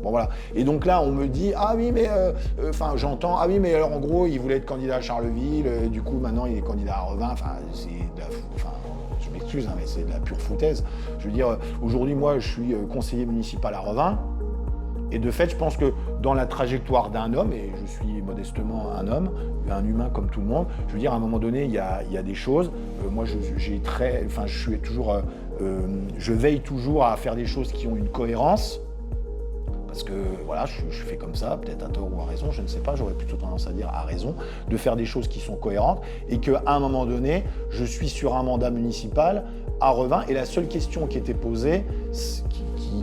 Bon voilà. Et donc là, on me dit, ah oui, mais, enfin, j'entends, ah oui, mais alors en gros, il voulait être candidat à Charleville, du coup, maintenant, il est candidat à Revin. Enfin, c'est de la, enfin, je m'excuse, hein, mais c'est de la pure foutaise. Je veux dire, aujourd'hui, moi, je suis conseiller municipal à Revin. Et de fait, je pense que dans la trajectoire d'un homme, et je suis modestement un homme, un humain comme tout le monde, je veux dire, à un moment donné, il y a des choses. Moi, je veille toujours à faire des choses qui ont une cohérence. Parce que voilà, je fais comme ça, peut-être à tort ou à raison, je ne sais pas, j'aurais plutôt tendance à dire à raison, de faire des choses qui sont cohérentes et qu'à un moment donné, je suis sur un mandat municipal à Revin et la seule question qui était posée,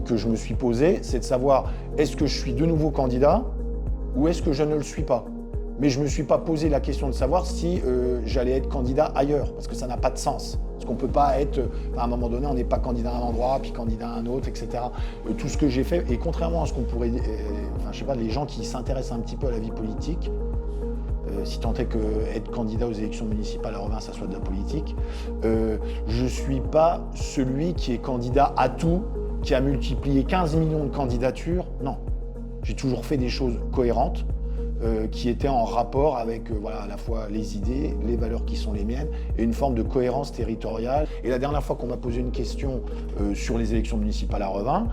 que je me suis posée, c'est de savoir est-ce que je suis de nouveau candidat ou est-ce que je ne le suis pas. Mais je ne me suis pas posé la question de savoir si j'allais être candidat ailleurs, parce que ça n'a pas de sens. Parce qu'on ne peut pas être, à un moment donné, on n'est pas candidat à un endroit, puis candidat à un autre, etc. Tout ce que j'ai fait, et contrairement à ce qu'on pourrait, enfin, je sais pas, les gens qui s'intéressent un petit peu à la vie politique, si tant est que être candidat aux élections municipales à Revin, ça soit de la politique, je ne suis pas celui qui est candidat à tout, qui a multiplié 15 millions de candidatures. Non, j'ai toujours fait des choses cohérentes, qui étaient en rapport avec voilà, à la fois les idées, les valeurs qui sont les miennes et une forme de cohérence territoriale. Et la dernière fois qu'on m'a posé une question sur les élections municipales à Revin,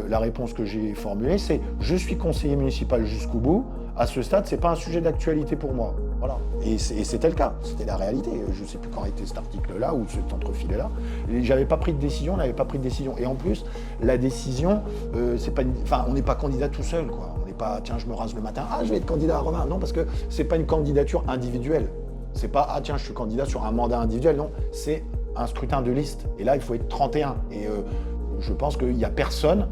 la réponse que j'ai formulée, c'est « je suis conseiller municipal jusqu'au bout ». À ce stade, c'est pas un sujet d'actualité pour moi. Voilà. Et c'était le cas, c'était la réalité. Je ne sais plus quand était cet article-là ou cet entrefilet-là. J'avais pas pris de décision, on n'avait pas pris de décision. Et en plus, la décision, c'est pas enfin, on n'est pas candidat tout seul, quoi. On n'est pas, tiens, je me rase le matin, ah, je vais être candidat à Revin. Non, parce que c'est pas une candidature individuelle. C'est pas, ah, tiens, je suis candidat sur un mandat individuel. Non, c'est un scrutin de liste. Et là, il faut être 31. Et je pense qu'il n'y a personne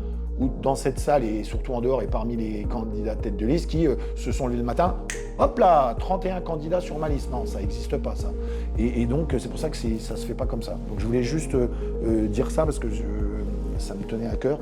dans cette salle et surtout en dehors et parmi les candidats tête de liste qui se sont levés le matin, hop là, 31 candidats sur ma liste. Non, ça n'existe pas ça. Et donc c'est pour ça que ça se fait pas comme ça. Donc je voulais juste dire ça parce que ça me tenait à cœur.